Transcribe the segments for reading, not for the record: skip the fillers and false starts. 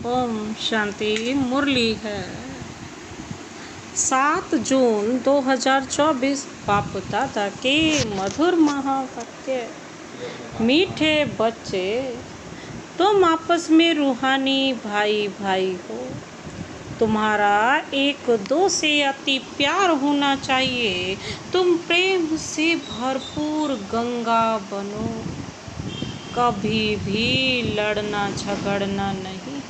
ओम शांति। मुरली है 7 जून 2024। बाप दादा के मधुर महावाक्य। मीठे बच्चे, तुम आपस में रूहानी भाई भाई हो। तुम्हारा एक दो से अति प्यार होना चाहिए। तुम प्रेम से भरपूर गंगा बनो। कभी भी लड़ना झगड़ना नहीं।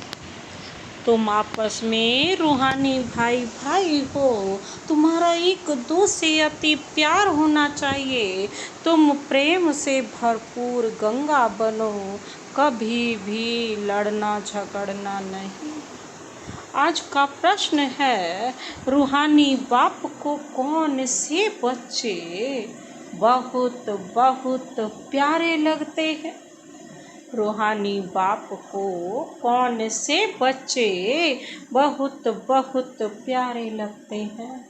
तुम आपस में रूहानी भाई भाई हो। तुम्हारा एक दो से अति प्यार होना चाहिए। तुम प्रेम से भरपूर गंगा बनो। कभी भी लड़ना झगड़ना नहीं। आज का प्रश्न है, रूहानी बाप को कौन से बच्चे बहुत बहुत प्यारे लगते हैं? रूहानी बाप को कौन से बच्चे बहुत बहुत प्यारे लगते हैं?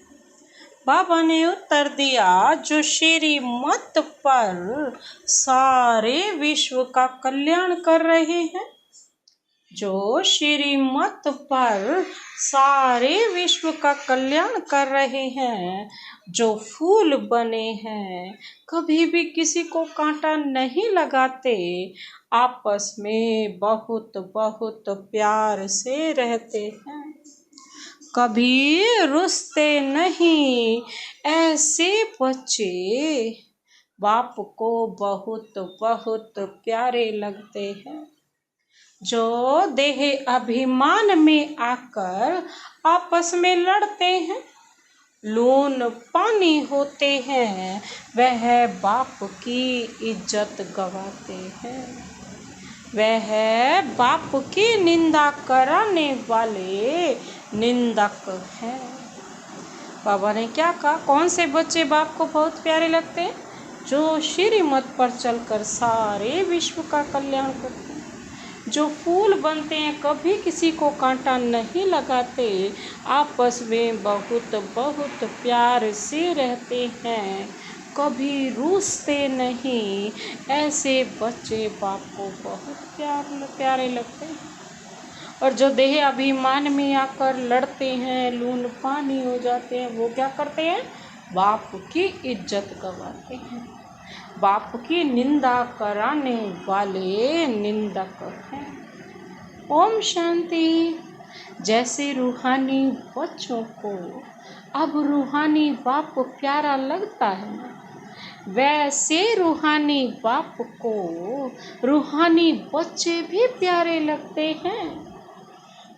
बाबा ने उत्तर दिया, जो श्रीमत पर सारे विश्व का कल्याण कर रहे हैं। जो श्रीमत पर सारे विश्व का कल्याण कर रहे हैं, जो फूल बने हैं, कभी भी किसी को कांटा नहीं लगाते, आपस में बहुत बहुत प्यार से रहते हैं, कभी रुसते नहीं। ऐसे बच्चे बाप को बहुत बहुत प्यारे लगते हैं। जो देह अभिमान में आकर आपस में लड़ते हैं, लून पानी होते हैं, वह बाप की इज्जत गवाते हैं। वह बाप की निंदा कराने वाले निंदक हैं। बाबा ने क्या कहा? कौन से बच्चे बाप को बहुत प्यारे लगते हैं? जो श्रीमत पर चलकर सारे विश्व का कल्याण करते हैं, जो फूल बनते हैं, कभी किसी को कांटा नहीं लगाते, आपस में बहुत बहुत प्यार से रहते हैं, कभी रूसते नहीं। ऐसे बच्चे बाप को बहुत प्यारे लगते हैं। और जो देह अभिमान में आकर लड़ते हैं, लून पानी हो जाते हैं, वो क्या करते हैं? बाप की इज्जत गवाते हैं। बाप की निंदा कराने वाले निंदक हैं। ओम शांति। जैसे रूहानी बच्चों को अब रूहानी बाप प्यारा लगता है, वैसे रूहानी बाप को रूहानी बच्चे भी प्यारे लगते हैं।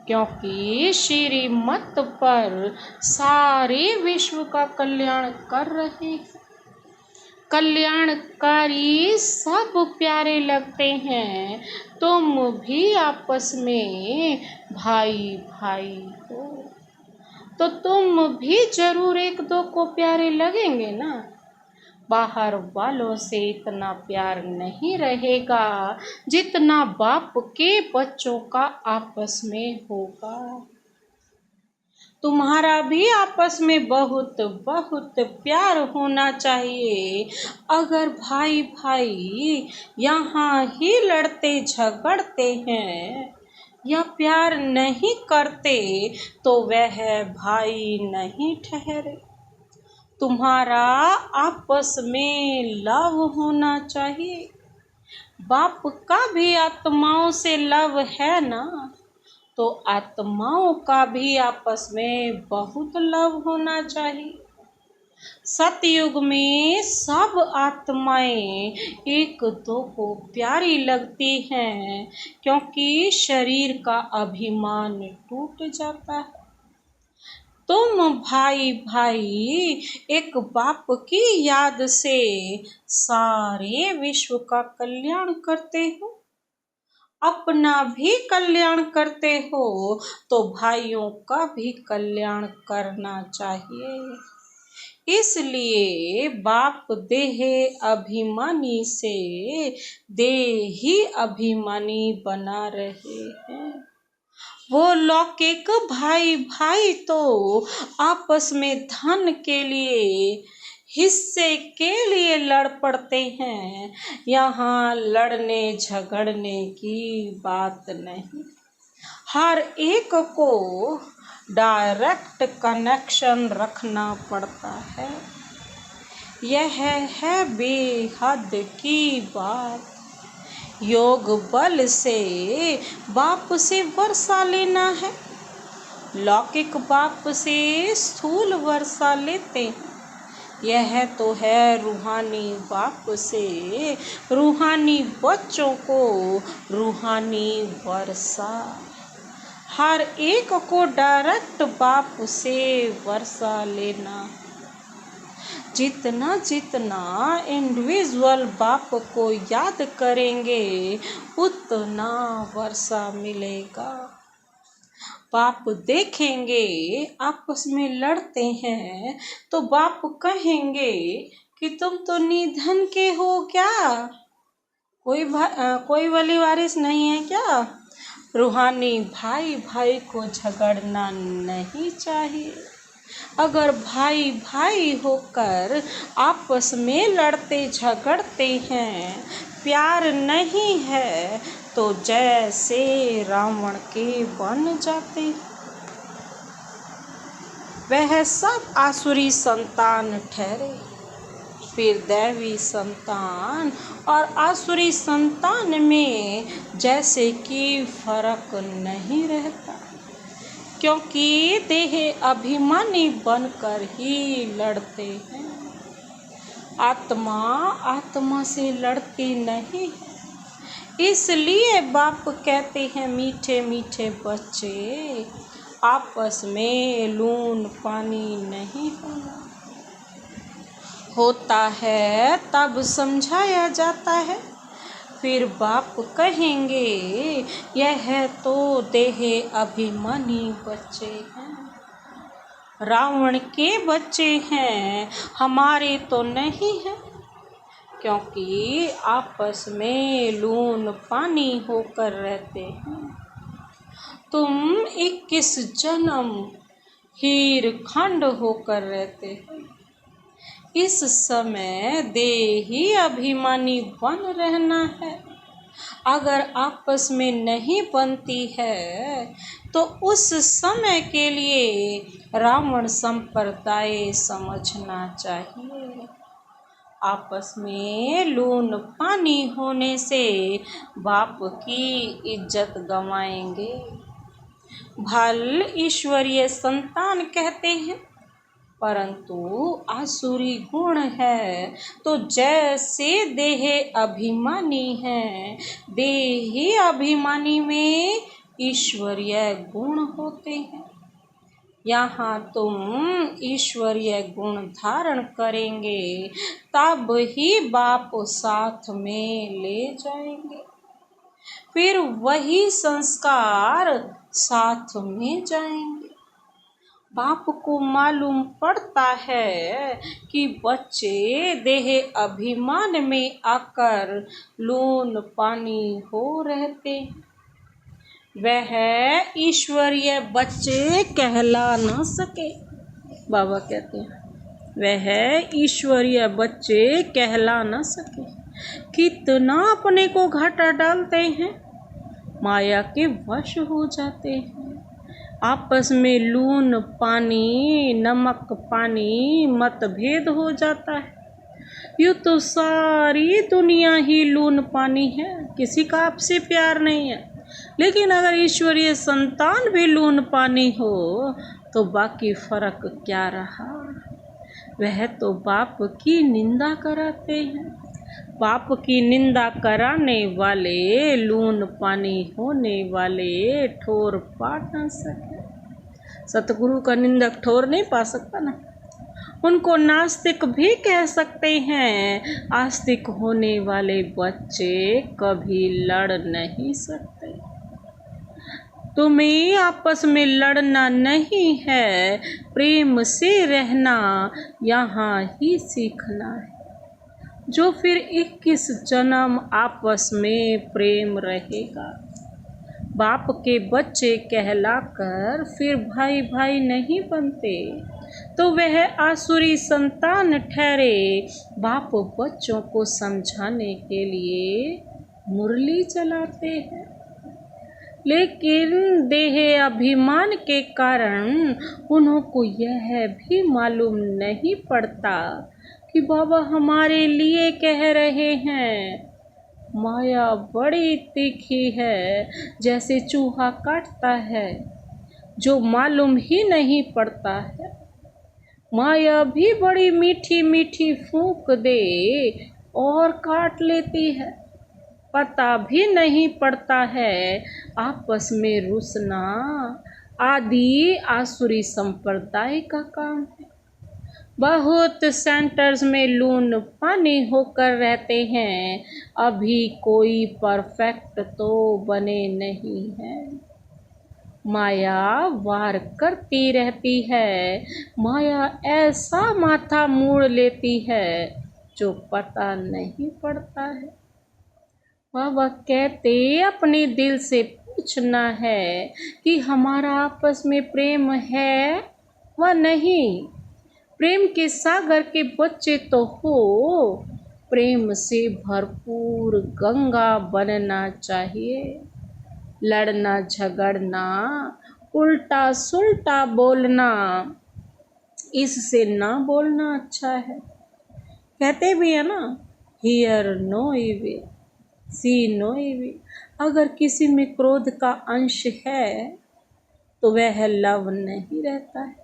क्योंकि श्रीमत पर सारे विश्व का कल्याण कर रहे हैं। कल्याणकारी सब प्यारे लगते हैं। तुम भी आपस में भाई भाई हो, तो तुम भी जरूर एक दो को प्यारे लगेंगे ना। बाहर वालों से इतना प्यार नहीं रहेगा जितना बाप के बच्चों का आपस में होगा। तुम्हारा भी आपस में बहुत बहुत प्यार होना चाहिए। अगर भाई भाई यहाँ ही लड़ते झगड़ते हैं या प्यार नहीं करते, तो वह भाई नहीं ठहरे। तुम्हारा आपस में लव होना चाहिए। बाप का भी आत्माओं से लव है ना, तो आत्माओं का भी आपस में बहुत लव होना चाहिए। सतयुग में सब आत्माएं एक दो को प्यारी लगती हैं, क्योंकि शरीर का अभिमान टूट जाता है। तुम भाई भाई एक बाप की याद से सारे विश्व का कल्याण करते हो, अपना भी कल्याण करते हो, तो भाइयों का भी कल्याण करना चाहिए। इसलिए बाप देह अभिमानी से देही अभिमानी बना रहे हैं। वो लौकिक भाई भाई तो आपस में धन के लिए, हिस्से के लिए लड़ पड़ते हैं। यहाँ लड़ने झगड़ने की बात नहीं। हर एक को डायरेक्ट कनेक्शन रखना पड़ता है। यह है बेहद की बात। योग बल से बाप से वर्षा लेना है, लौकिक बाप से स्थूल वर्षा लेते हैं। यह तो है रूहानी बाप से रूहानी बच्चों को रूहानी वर्षा। हर एक को डायरेक्ट बाप से वर्षा लेना। जितना जितना इंडिविजुअल बाप को याद करेंगे उतना वर्षा मिलेगा। बाप देखेंगे आपस में लड़ते हैं तो बाप कहेंगे कि तुम तो निधन के हो क्या, कोई वली वारिस नहीं है क्या। रूहानी भाई भाई को झगड़ना नहीं चाहिए। अगर भाई भाई होकर आपस में लड़ते झगड़ते हैं, प्यार नहीं है, तो जैसे रावण के बन जाते। वह सब आसुरी संतान ठहरे। फिर दैवी संतान और आसुरी संतान में जैसे कि फर्क नहीं रहता, क्योंकि देह अभिमानी बनकर ही लड़ते हैं। आत्मा आत्मा से लड़ती नहीं है। इसलिए बाप कहते हैं मीठे मीठे बच्चे, आपस में लून पानी नहीं होना। होता है तब समझाया जाता है। फिर बाप कहेंगे यह तो देह अभिमानी बच्चे हैं, रावण के बच्चे हैं, हमारे तो नहीं हैं, क्योंकि आपस में लून पानी होकर रहते हैं। तुम 21 जन्म हीर खंड होकर रहते हैं। इस समय देही अभिमानी बन रहना है। अगर आपस में नहीं बनती है तो उस समय के लिए रावण संप्रदाय समझना चाहिए। आपस में लून पानी होने से बाप की इज्जत गंवाएंगे। भल ईश्वरीय संतान कहते हैं, परंतु आसुरी गुण है तो जैसे देह अभिमानी है, देही अभिमानी में ईश्वरीय गुण होते हैं। यहाँ तुम ईश्वरीय गुण धारण करेंगे तब ही बाप साथ में ले जाएंगे। फिर वही संस्कार साथ में जाएंगे। बाप को मालूम पड़ता है कि बच्चे देह अभिमान में आकर लून पानी हो रहते। वह ईश्वरीय बच्चे कहला न सके। बाबा कहते हैं वह ईश्वरीय बच्चे कहला न सके। कितना अपने को घाटा डालते हैं, माया के वश हो जाते हैं। आपस में लून पानी नमक पानी मतभेद हो जाता है। यूँ तो सारी दुनिया ही लून पानी है, किसी का आपसे प्यार नहीं है। लेकिन अगर ईश्वरीय संतान भी लून पानी हो तो बाकी फर्क क्या रहा। वह तो बाप की निंदा कराते हैं। बाप की निंदा कराने वाले लून पानी होने वाले ठोर पा न सके। सतगुरु का निंदक ठोर नहीं पा सकता ना। उनको नास्तिक भी कह सकते हैं। आस्तिक होने वाले बच्चे कभी लड़ नहीं सकते। तुम्हें आपस में लड़ना नहीं है, प्रेम से रहना यहाँ ही सीखना है। जो फिर 21 जन्म आपस में प्रेम रहेगा। बाप के बच्चे कहलाकर फिर भाई भाई नहीं बनते तो वह आसुरी संतान ठहरे। बाप बच्चों को समझाने के लिए मुरली चलाते हैं। लेकिन देह अभिमान के कारण उन्हों को यह भी मालूम नहीं पड़ता कि बाबा हमारे लिए कह रहे हैं। माया बड़ी तीखी है, जैसे चूहा काटता है, जो मालूम ही नहीं पड़ता है। माया भी बड़ी मीठी मीठी फूंक दे और काट लेती है। पता भी नहीं पड़ता है। आपस में रुसना आदि आसुरी संप्रदाय का काम है। बहुत सेंटर्स में लून पानी होकर रहते हैं, अभी कोई परफेक्ट तो बने नहीं है। माया वार करती रहती है। माया ऐसा माथा मोड़ लेती है जो पता नहीं पड़ता है। बाबा कहते अपने दिल से पूछना है कि हमारा आपस में प्रेम है व नहीं। प्रेम के सागर के बच्चे तो हो, प्रेम से भरपूर गंगा बनना चाहिए। लड़ना झगड़ना, उल्टा सुल्टा बोलना, इससे ना बोलना अच्छा है। कहते भी है ना, hear no evil, see no evil. अगर किसी में क्रोध का अंश है तो वह लव नहीं रहता है।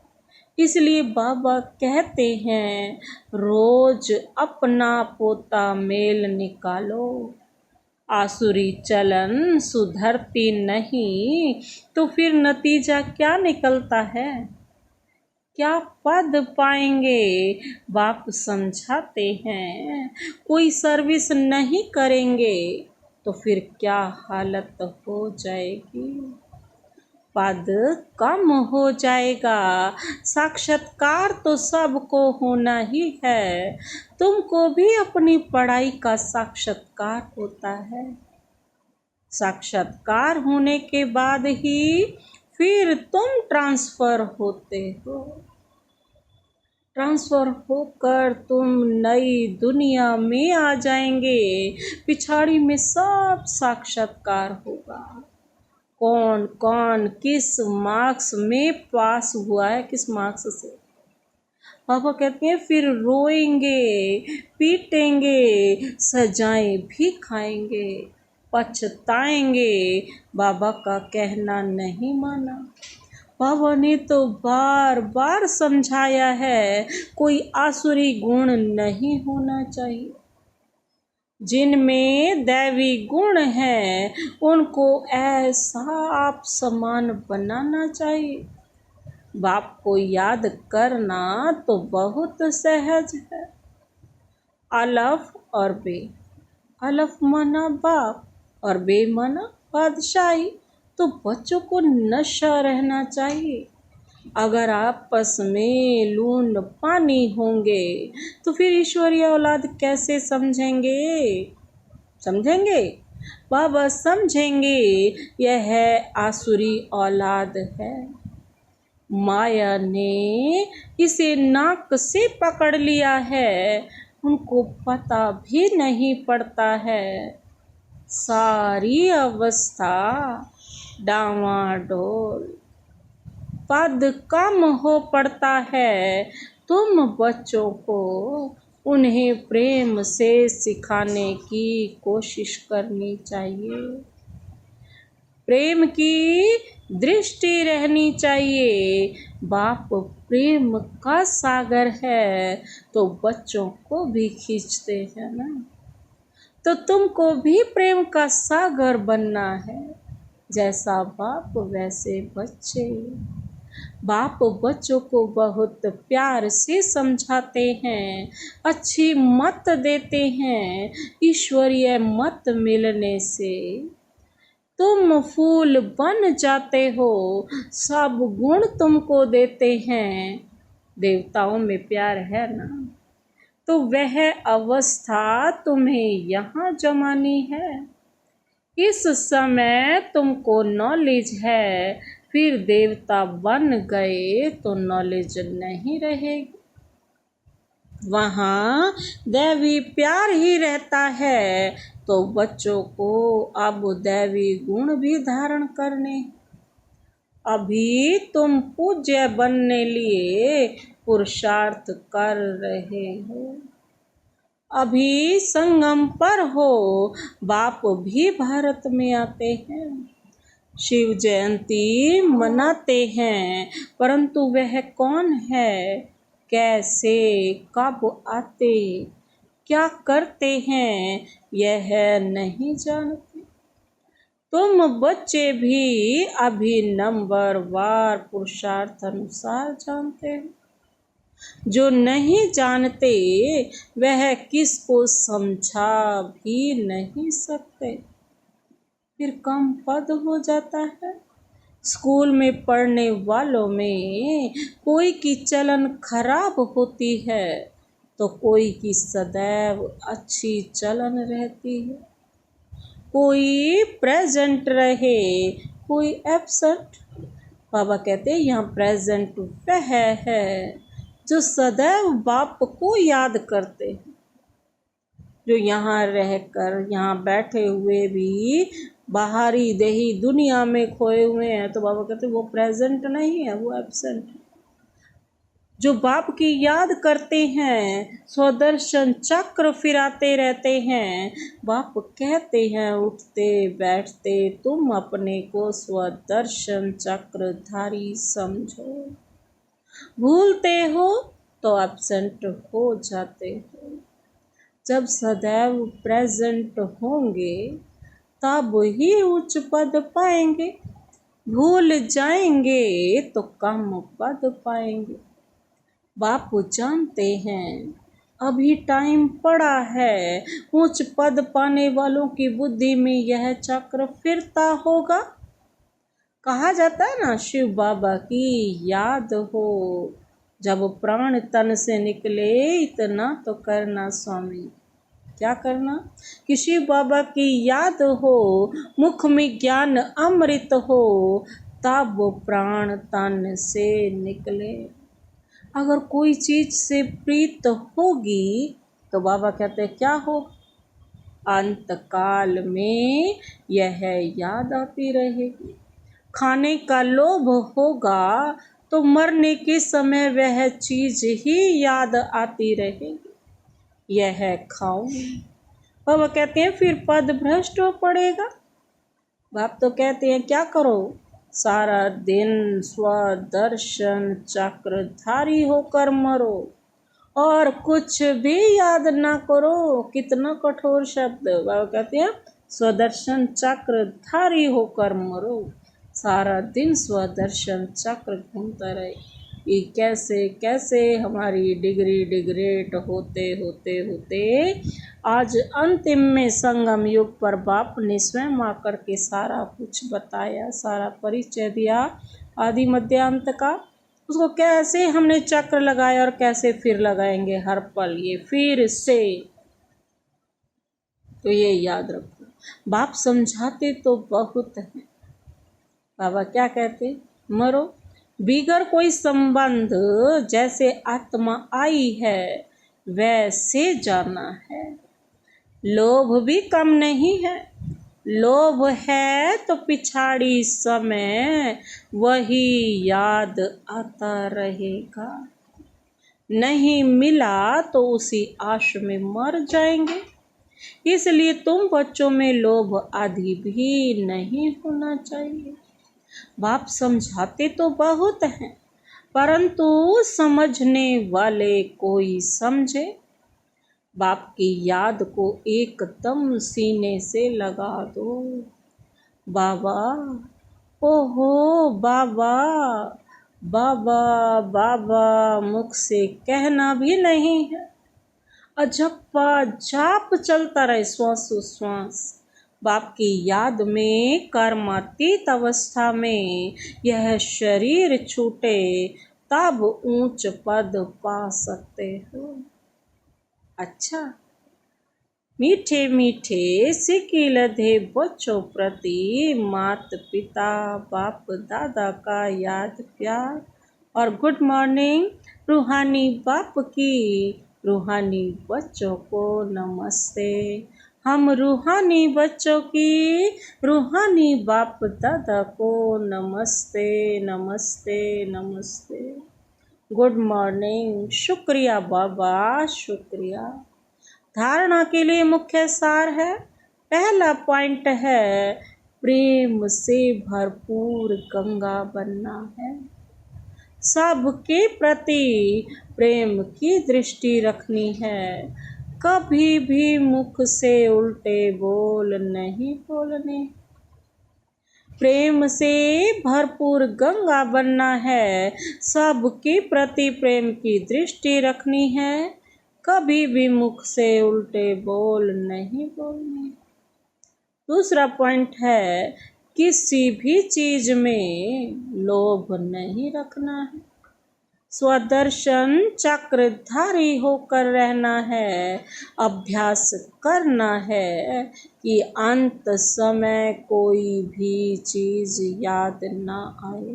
इसलिए बाबा कहते हैं रोज अपना पोता मेल निकालो। आसुरी चलन सुधरती नहीं तो फिर नतीजा क्या निकलता है? क्या पद पाएंगे? बाप समझाते हैं कोई सर्विस नहीं करेंगे तो फिर क्या हालत हो जाएगी। पद कम हो जाएगा। साक्षात्कार तो सबको होना ही है। तुमको भी अपनी पढ़ाई का साक्षात्कार होता है। साक्षात्कार होने के बाद ही फिर तुम ट्रांसफर होते हो। ट्रांसफर होकर तुम नई दुनिया में आ जाएंगे। पिछाड़ी में सब साक्षात्कार होगा। कौन कौन किस मार्क्स में पास हुआ है, किस मार्क्स से। पापा कहते हैं फिर रोएंगे, पीटेंगे, सजाएं भी खाएंगे, पछताएंगे। बाबा का कहना नहीं माना। बाबा ने तो बार बार समझाया है कोई आसुरी गुण नहीं होना चाहिए। जिनमें दैवी गुण है उनको ऐसा आप समान बनाना चाहिए। बाप को याद करना तो बहुत सहज है। अलफ और बे। अलफ माना बाप और बे माना बादशाही। तो बच्चों को नशा रहना चाहिए। अगर आपस में लून पानी होंगे तो फिर ईश्वरीय औलाद कैसे समझेंगे? समझेंगे? बाबा समझेंगे यह आसुरी औलाद है। माया ने इसे नाक से पकड़ लिया है, उनको पता भी नहीं पड़ता है। सारी अवस्था डामाडोल। पद कम हो पड़ता है। तुम बच्चों को उन्हें प्रेम से सिखाने की कोशिश करनी चाहिए। प्रेम की दृष्टि रहनी चाहिए। बाप प्रेम का सागर है तो बच्चों को भी खींचते हैं ना। तो तुमको भी प्रेम का सागर बनना है। जैसा बाप वैसे बच्चे। बाप बच्चों को बहुत प्यार से समझाते हैं, अच्छी मत देते हैं। ईश्वरीय मत मिलने से तुम फूल बन जाते हो। सब गुण तुमको देते हैं। देवताओं में प्यार है ना, तो वह अवस्था तुम्हें यहाँ जमानी है। इस समय तुमको नॉलेज है, फिर देवता बन गए तो नॉलेज नहीं रहेगी। वहाँ दैवी प्यार ही रहता है, तो बच्चों को अब दैवी गुण भी धारण करने। अभी तुम पूज्य बनने लिए पुरुषार्थ कर रहे हो, अभी संगम पर हो। बाप भी भारत में आते हैं, शिव जयंती मनाते हैं, परंतु वह कौन है, कैसे, कब आते, क्या करते हैं, यह नहीं जानते। तुम बच्चे भी अभी नंबरवार पुरुषार्थ अनुसार जानते हो। जो नहीं जानते वह किसको समझा भी नहीं सकते, फिर कम पद हो जाता है। स्कूल में पढ़ने वालों में कोई की चलन खराब होती है, तो कोई की सदैव अच्छी चलन रहती है। कोई प्रेजेंट रहे, कोई एब्सेंट। बाबा कहते हैं यहाँ प्रेजेंट वह है जो सदैव बाप को याद करते हैं, जो यहाँ रहकर यहाँ बैठे हुए भी बाहरी देही दुनिया में खोए हुए हैं, तो बाबा कहते हैं वो प्रेजेंट नहीं है, वो एब्सेंट है। जो बाप की याद करते हैं, स्वदर्शन चक्र फिराते रहते हैं। बाप कहते हैं उठते बैठते तुम अपने को स्वदर्शन चक्रधारी समझो। भूलते हो तो एब्सेंट हो जाते हो। जब सदैव प्रेजेंट होंगे तब ही उच्च पद पाएंगे, भूल जाएंगे तो कम पद पाएंगे। बाप जानते हैं अभी टाइम पड़ा है, उच्च पद पाने वालों की बुद्धि में यह चक्र फिरता होगा। कहा जाता है ना, शिव बाबा की याद हो, जब प्राण तन से निकले इतना तो करना स्वामी। क्या करना? कि शिव बाबा की याद हो, मुख में ज्ञान अमृत हो, तब प्राण तन से निकले। अगर कोई चीज से प्रीत होगी तो बाबा कहते हैं क्या होगा? अंत काल में यह याद आती रहेगी। खाने का लोभ होगा तो मरने के समय वह चीज ही याद आती रहेगी, यह खाऊंगी। बाबा कहते हैं फिर पद भ्रष्ट हो पड़ेगा। बाप तो कहते हैं क्या करो, सारा दिन स्वदर्शन चक्रधारी होकर मरो और कुछ भी याद ना करो। कितना कठोर शब्द। बाबा कहते हैं स्वदर्शन चक्रधारी होकर मरो, सारा दिन स्वदर्शन चक्र घूमता रहे। ये कैसे कैसे हमारी डिग्री डिग्रेड होते होते होते आज अंतिम में संगम युग पर बाप ने स्वयं आकर के सारा कुछ बताया, सारा परिचय दिया आदि मध्य अंत का। उसको कैसे हमने चक्र लगाया और कैसे फिर लगाएंगे हर पल ये फिर से, तो ये याद रखो। बाप समझाते तो बहुत है। बाबा क्या कहते, मरो बिगर कोई संबंध, जैसे आत्मा आई है वैसे जाना है। लोभ भी कम नहीं है, लोभ है तो पिछाड़ी समय वही याद आता रहेगा। नहीं मिला तो उसी आश में मर जाएंगे। इसलिए तुम बच्चों में लोभ आदि भी नहीं होना चाहिए। बाप समझाते तो बहुत हैं, परंतु समझने वाले कोई समझे। बाप की याद को एकदम सीने से लगा दो। बाबा, ओहो बाबा, बाबा बाबा मुख से कहना भी नहीं है, अजप्पा जाप चलता रहे श्वासोश्वास। बाप की याद में कर्मातीत अवस्था में यह शरीर छूटे तब ऊंच पद पा सकते हो। अच्छा, मीठे मीठे सिक्की लधे बच्चों प्रति मात पिता बाप दादा का याद प्यार और गुड मॉर्निंग रूहानी बाप की रूहानी बच्चों को नमस्ते। हम रूहानी बच्चों की रूहानी बाप दादा को नमस्ते नमस्ते नमस्ते। Good morning. शुक्रिया बाबा, शुक्रिया। धारणा के लिए मुख्य सार है, पहला पॉइंट है प्रेम से भरपूर गंगा बनना है। सबके प्रति प्रेम की दृष्टि रखनी है। कभी भी मुख से उल्टे बोल नहीं बोलने। प्रेम से भरपूर गंगा बनना है। सबके प्रति प्रेम की दृष्टि रखनी है। कभी भी मुख से उल्टे बोल नहीं बोलने। दूसरा पॉइंट है किसी भी चीज में लोभ नहीं रखना है। स्वदर्शन चक्रधारी होकर रहना है। अभ्यास करना है कि अंत समय कोई भी चीज याद ना आए।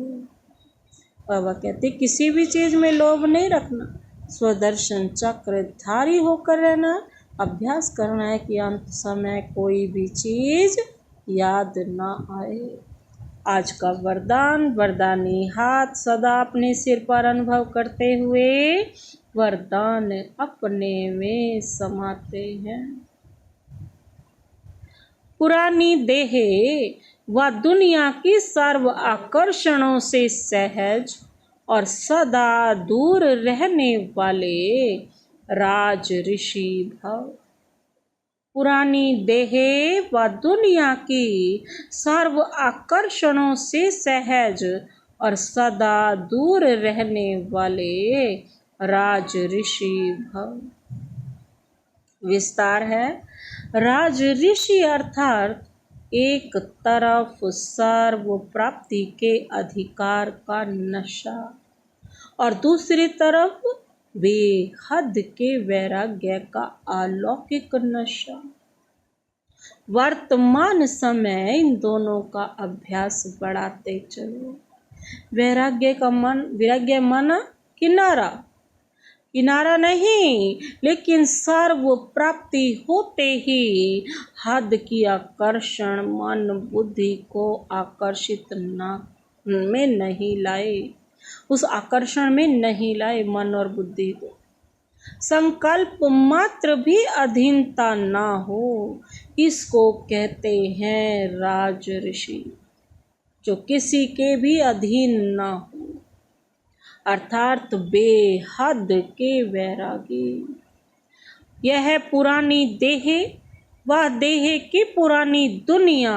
बाबा कहते किसी भी चीज में लोभ नहीं रखना, स्वदर्शन चक्रधारी होकर रहना, अभ्यास करना है कि अंत समय कोई भी चीज याद ना आए। आज का वरदान, वरदानी हाथ सदा अपने सिर पर अनुभव करते हुए वरदान अपने में समाते हैं। पुरानी देहे व दुनिया की सर्व आकर्षणों से सहज और सदा दूर रहने वाले राज ऋषि भव। पुरानी देहे व दुनिया की सर्व आकर्षणों से सहज और सदा दूर रहने वाले राज ऋषि भव। विस्तार है, राज ऋषि अर्थात एक तरफ सर्व प्राप्ति के अधिकार का नशा और दूसरी तरफ बेहद के वैराग्य का अलौकिक नशा। वर्तमान समय इन दोनों का अभ्यास बढ़ाते चलो। वैराग्य मन किनारा, किनारा नहीं, लेकिन सर्व प्राप्ति होते ही हद की आकर्षण मन बुद्धि को आकर्षित में नहीं लाए, उस आकर्षण में नहीं लाए मन और बुद्धि को। संकल्प मात्र भी अधीनता ना हो, इसको कहते हैं राज ऋषि। जो किसी के भी अधीन ना हो, अर्थात बेहद के वैरागी। यह पुरानी देह व देह की पुरानी दुनिया,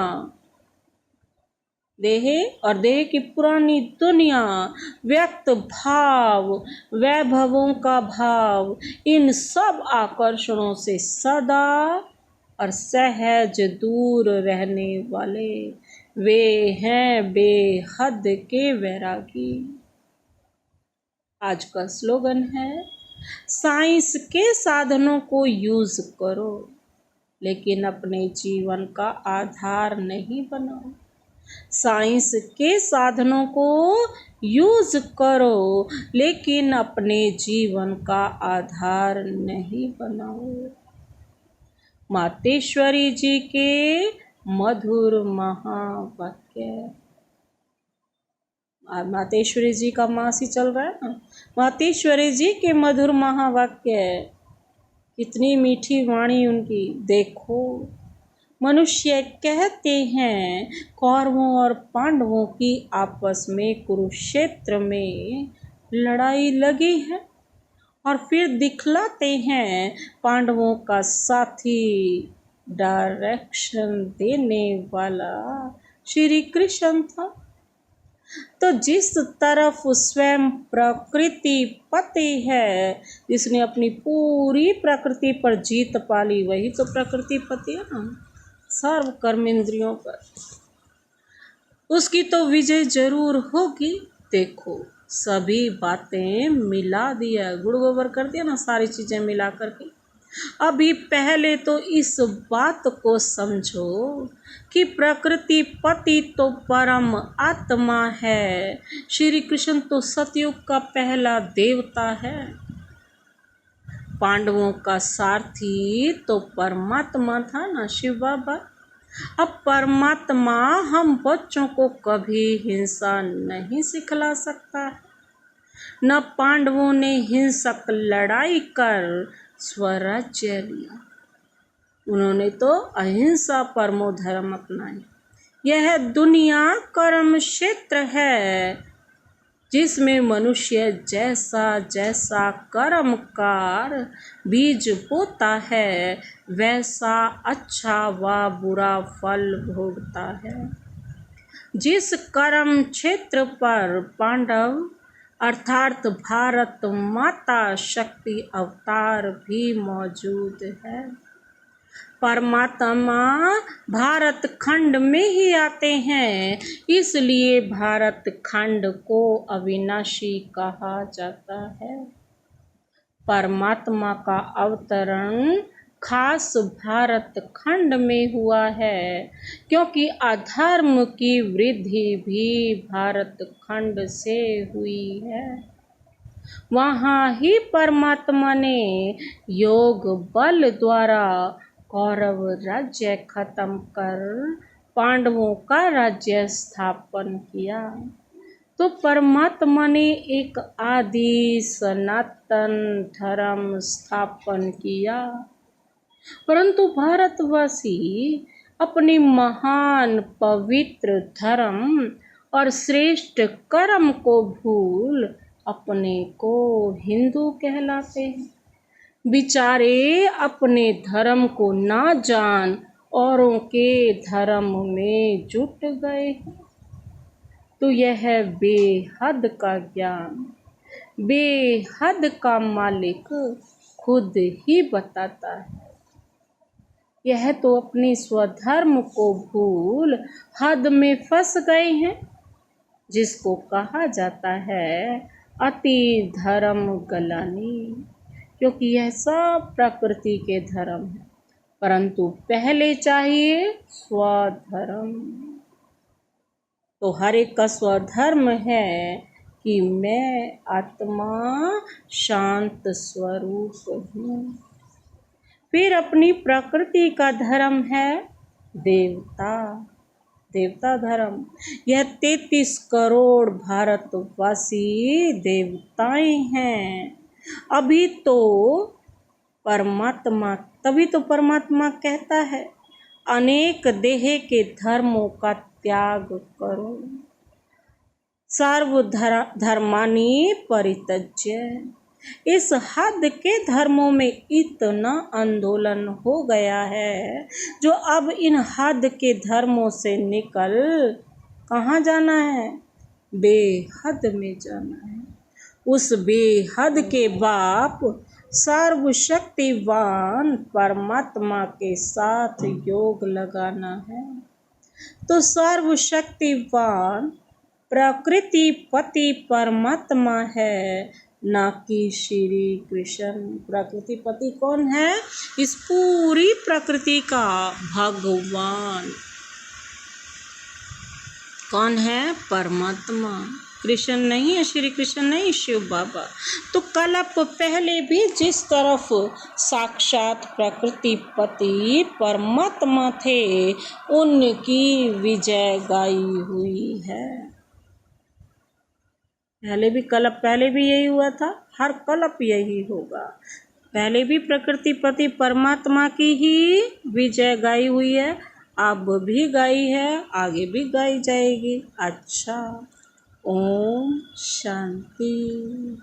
देह और देह की पुरानी दुनिया, व्यक्त भाव, वैभवों का भाव, इन सब आकर्षणों से सदा और सहज दूर रहने वाले वे हैं बेहद के वैरागी। आज का स्लोगन है, साइंस के साधनों को यूज करो लेकिन अपने जीवन का आधार नहीं बनाओ। साइंस के साधनों को यूज करो लेकिन अपने जीवन का आधार नहीं बनाओ। मातेश्वरी जी के मधुर महावाक्य। मातेश्वरी जी का मास ही चल रहा है ना। मातेश्वरी जी के मधुर महावाक्य, कितनी मीठी वाणी उनकी। देखो, मनुष्य कहते हैं कौरवों और पांडवों की आपस में कुरुक्षेत्र में लड़ाई लगी है, और फिर दिखलाते हैं पांडवों का साथी डायरेक्शन देने वाला श्री कृष्ण था। तो जिस तरफ स्वयं प्रकृति पति है, जिसने अपनी पूरी प्रकृति पर जीत पाली, वही तो प्रकृति पति है ना, सर्व कर्म इंद्रियों पर। उसकी तो विजय जरूर होगी। देखो, सभी बातें मिला दिया, गुड़ गोबर कर दिया ना, सारी चीजें मिला करके। अभी पहले तो इस बात को समझो कि प्रकृति पति तो परम आत्मा है, श्री कृष्ण तो सतयुग का पहला देवता है। पांडवों का सारथी तो परमात्मा था ना शिव बाबा। अब परमात्मा हम बच्चों को कभी हिंसा नहीं सिखला सकता। न पांडवों ने हिंसक लड़ाई कर स्वराज्य लिया, उन्होंने तो अहिंसा परमो धर्म अपनाए। यह दुनिया कर्म क्षेत्र है, जिसमें मनुष्य जैसा जैसा कर्मकार बीज बोता है वैसा अच्छा व बुरा फल भोगता है। जिस कर्म क्षेत्र पर पांडव अर्थात भारत माता शक्ति अवतार भी मौजूद है, परमात्मा भारत खंड में ही आते हैं, इसलिए भारत खंड को अविनाशी कहा जाता है। परमात्मा का अवतरण खास भारत खंड में हुआ है, क्योंकि अधर्म की वृद्धि भी भारत खंड से हुई है। वहाँ ही परमात्मा ने योग बल द्वारा कौरव राज्य खत्म कर पांडवों का राज्य स्थापन किया। तो परमात्मा ने एक आदि सनातन धर्म स्थापन किया, परंतु भारतवासी अपने महान पवित्र धर्म और श्रेष्ठ कर्म को भूल अपने को हिंदू कहलाते हैं। बेचारे अपने धर्म को ना जान औरों के धर्म में जुट गए। तो यह बेहद का ज्ञान बेहद का मालिक खुद ही बताता है। यह तो अपने स्वधर्म को भूल हद में फंस गए हैं, जिसको कहा जाता है अति धर्म गलानी, क्योंकि यह सब प्रकृति के धर्म है, परंतु पहले चाहिए स्वधर्म। तो हर एक का स्वधर्म है कि मैं आत्मा शांत स्वरूप हूँ। फिर अपनी प्रकृति का धर्म है देवता, देवता धर्म। यह 33 करोड़ भारतवासी देवताएं हैं। अभी तो परमात्मा, तभी तो परमात्मा कहता है अनेक देह के धर्मों का त्याग करो, सर्वधर्मानि परित्यज्य। इस हद के धर्मों में इतना आंदोलन हो गया है, जो अब इन हद के धर्मों से निकल कहाँ जाना है? बेहद में जाना है। उस बेहद के बाप सर्वशक्तिवान परमात्मा के साथ योग लगाना है। तो सर्वशक्तिवान प्रकृति पति परमात्मा है, ना कि श्री कृष्ण। प्रकृति पति कौन है? इस पूरी प्रकृति का भगवान कौन है? परमात्मा। कृष्ण नहीं है, श्री कृष्ण नहीं, शिव बाबा। तो कल्प पहले भी जिस तरफ साक्षात प्रकृति पति परमात्मा थे, उनकी विजय गाई हुई है। पहले भी यही हुआ था, हर कल्प यही होगा। पहले भी प्रकृति पति परमात्मा की ही विजय गाई हुई है, अब भी गाई है, आगे भी गाई जाएगी। अच्छा, ओम शांति।